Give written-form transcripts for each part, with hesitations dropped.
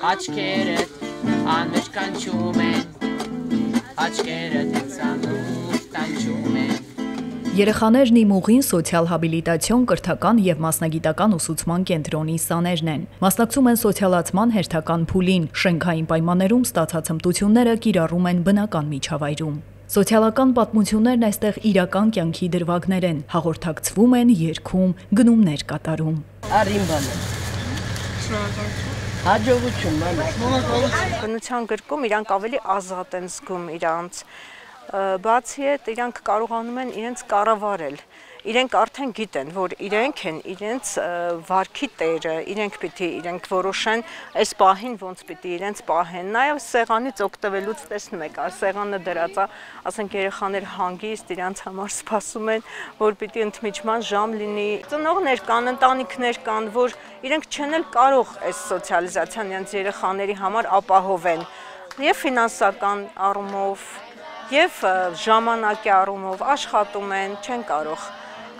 աչքերդ անմեջ կանչում են, աչքերդ ինձ անուշ տանջում են։ Երեխաներն իմ ուղին սոցիալ հաբիլիտացիոն կրթական եւ մասնագիտական ուսուցման կենտրոնի սաներն են։ Մասնակցում են սոցիալացման հերթական փուլին, շենքային պայմաններում ստացած հմտությունները կիրառում են բնական միջավայրում։ Սոցիալական պատմություններն այստեղ իրական կյանքի դրվագներ են, հաղորդակցվում են, երգում, գնումներ կատարում։ Արիմբանը։ Հաջողություն, բնության գրկում իրանք ավելի ազատ են զգում իրանց, բացի այդ իրանք կարողանում են իրենց կառավարել, իրենք արդեն գիտեն, որ իրենք են իրենց վարքի տերը, իրենք որոշեն այս պահին ոնց պիտի իրենց պահեն, նաև սեղանից օգտվելուց տեսնում եք, սեղանը դրած է, ասենք երեխաներ հանգիստ իրանց համար սպասում են, որ պիտի ընդմիջման ժամ լինի, ծնողներ կան, ընտանիքներ կան, որ իրենք չեն էլ կարող այս սոցիալիզացիան իրենց երեխաների համար ապահովեն, եւ ֆինանսական առումով, եւ ժամանակի առումով աշխատում են, չեն կարող,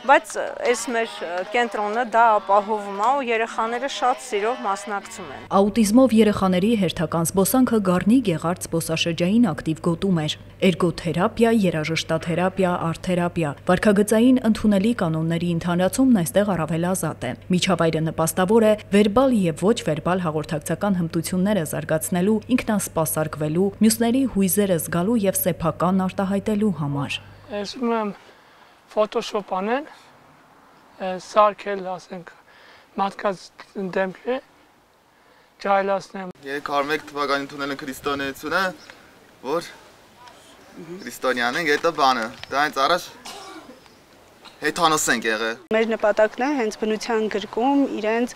բայց այս մեր կենտրոնը դա ապահովում է ու երեխաները շատ սիրով մասնակցում են։ Աուտիզմով երեխաների հերթական զբոսանքը Գառնի Գեղարդ զբոսաշրջային ակտիվ գոտում էր։ Էրգոթերապիա, երաժշտաթերապիա, արտ-թերապիա, վարքագծային ընդունելի կանոնների ընդհանրացումն այստեղ առավել ազատ է։ Միջավայրը նպաստավոր է վերբալ եւ ոչ վերբալ հաղորդակցական հմտությունները զարգացնելու, ինքնասպասարկվելու, մյուսների հույզերը զգալու եւ սեփական արտահայտելու համար։ Photoshop անեն, սարքել, ասենք, մարդկաց դեմքը, ջայլացնեմ։ 2001 թվականին ընդունել են քրիստոնեությունը, որ քրիստոնյան ենք, դա բանը, դա հենց առաջ հեթանոս ենք եղել։ Մեր նպատակն է հենց բնության գրկում իրենց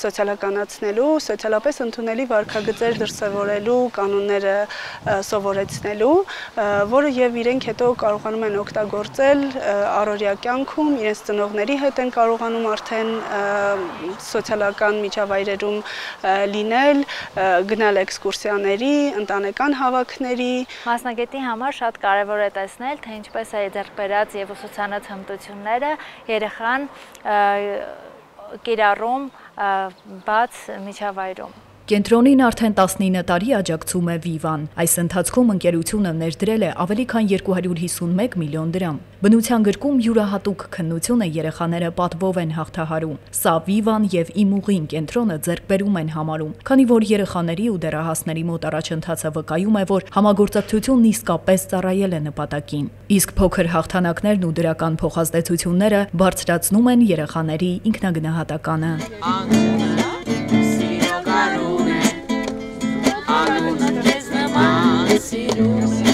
սոցիալականացնելու, սոցիալապես ընդունելի վարքագծեր դրսևորելու, կանոնները սովորեցնելու, որը եւ իրենք հետո կարողանում են օգտագործել առօրյա կյանքում, իրենց ծնողների հետ են կարողանում արդեն սոցիալական միջավայրերում լինել, գնալ էքսկուրսիաների, ընտանեկան հավաքների։ Մասնագետի համար շատ կարևոր է տեսնել, թե ինչպես է ձեռք բերած եւ ուսուցանած հմտությունները երեխան կիրառում բաց միջավայրում։ Կենտրոնին արդեն 19 տարի աջակցում է Vivan։ Այս ընթացքում ընկերությունը ներդրել է ավելի քան 251 միլիոն դրամ։ Բնության գրկում յուրահատուկ քննությունը երեխաները պատվով են հաղթահարում։ Սա Vivan եւ Իմ ուղին կենտրոնը ձեռքբերում են համարում, քանի որ երեխաների ու դեռահասների մոտ առաջընթացը վկայում է, որ համագործակցությունն իսկապես ծառայել է նպատակին։ Իսկ փոքր հաղթանակներն ու դրական փոխազդեցությունները բարձրացնում են երեխաների ինքնագնահատականը։ Anuna, kes naman si Lucy.